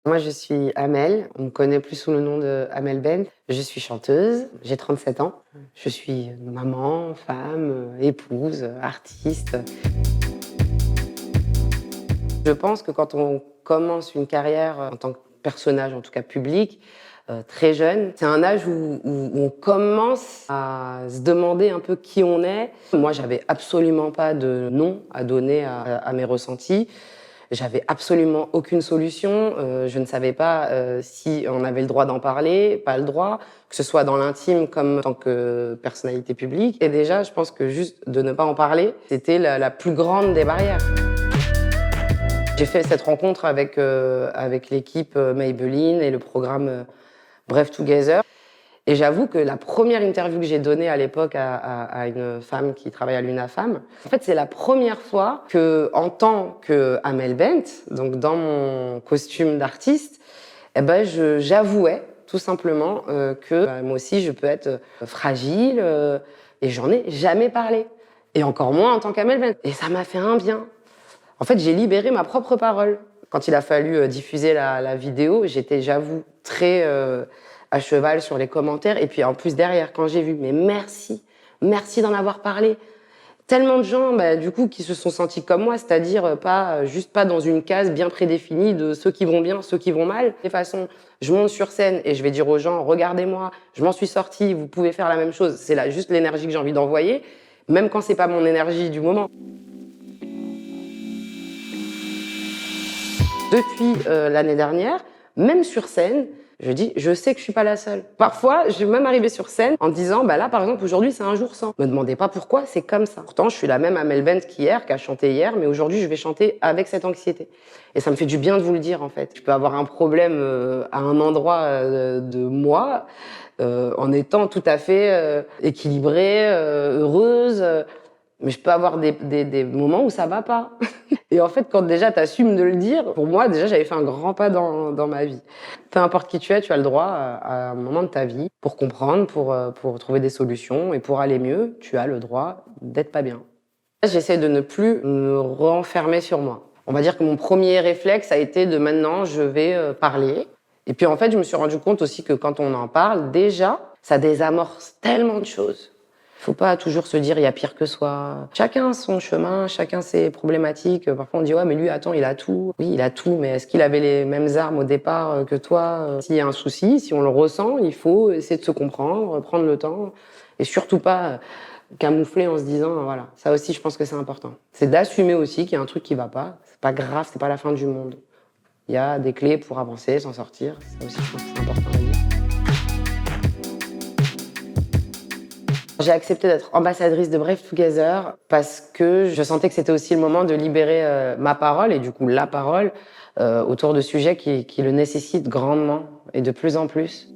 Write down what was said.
Moi, je suis Amel, on me connaît plus sous le nom de Amel Bent. Je suis chanteuse, j'ai 37 ans. Je suis maman, femme, épouse, artiste. Je pense que quand on commence une carrière en tant que personnage, en tout cas public, très jeune, c'est un âge où on commence à se demander un peu qui on est. Moi, j'avais absolument pas de nom à donner à mes ressentis. J'avais absolument aucune solution. Je ne savais pas si on avait le droit d'en parler, pas le droit, que ce soit dans l'intime comme en tant que personnalité publique. Et déjà, je pense que juste de ne pas en parler, c'était la plus grande des barrières. J'ai fait cette rencontre avec l'équipe Maybelline et le programme Bref Together. Et j'avoue que la première interview que j'ai donnée à l'époque à une femme qui travaille à l'UNAFAM, en fait, c'est la première fois que, en tant que Amel Bent, donc dans mon costume d'artiste, eh ben, j'avouais tout simplement que moi aussi, je peux être fragile et j'en ai jamais parlé. Et encore moins en tant qu'Amel Bent. Et ça m'a fait un bien. En fait, j'ai libéré ma propre parole. Quand il a fallu diffuser la vidéo, j'étais, j'avoue, très à cheval sur les commentaires. Et puis en plus derrière, quand j'ai vu, mais merci d'en avoir parlé. Tellement de gens, du coup, qui se sont sentis comme moi, c'est-à-dire juste pas dans une case bien prédéfinie de ceux qui vont bien, ceux qui vont mal. De toute façon, je monte sur scène et je vais dire aux gens, regardez-moi, je m'en suis sortie, vous pouvez faire la même chose. C'est là juste l'énergie que j'ai envie d'envoyer, même quand c'est pas mon énergie du moment. Depuis l'année dernière, même sur scène, je dis, je sais que je suis pas la seule. Parfois, je vais même arriver sur scène en disant, là, par exemple, aujourd'hui, c'est un jour sans. Me demandez pas pourquoi, c'est comme ça. Pourtant, je suis la même Amel Bent qu'hier, qui a chanté hier, mais aujourd'hui, je vais chanter avec cette anxiété. Et ça me fait du bien de vous le dire, en fait. Je peux avoir un problème à un endroit de moi, en étant tout à fait équilibrée, heureuse, mais je peux avoir des moments où ça va pas. Et en fait, quand déjà tu assumes de le dire, pour moi, déjà, j'avais fait un grand pas dans ma vie. Peu importe qui tu es, tu as le droit à un moment de ta vie pour comprendre, pour trouver des solutions et pour aller mieux, tu as le droit d'être pas bien. J'essaie de ne plus me renfermer sur moi. On va dire que mon premier réflexe a été de maintenant, je vais parler. Et puis en fait, je me suis rendu compte aussi que quand on en parle, déjà, ça désamorce tellement de choses. Il faut pas toujours se dire il y a pire que soi. Chacun son chemin, chacun ses problématiques. Parfois on dit ouais mais lui attends il a tout. Oui il a tout mais est-ce qu'il avait les mêmes armes au départ que toi? S'il y a un souci, si on le ressent, il faut essayer de se comprendre, prendre le temps et surtout pas camoufler en se disant voilà. Ça aussi je pense que c'est important. C'est d'assumer aussi qu'il y a un truc qui va pas. C'est pas grave, c'est pas la fin du monde. Il y a des clés pour avancer, s'en sortir. Ça aussi je pense que c'est important à dire. J'ai accepté d'être ambassadrice de Bref Together parce que je sentais que c'était aussi le moment de libérer ma parole et du coup la parole autour de sujets qui le nécessitent grandement et de plus en plus.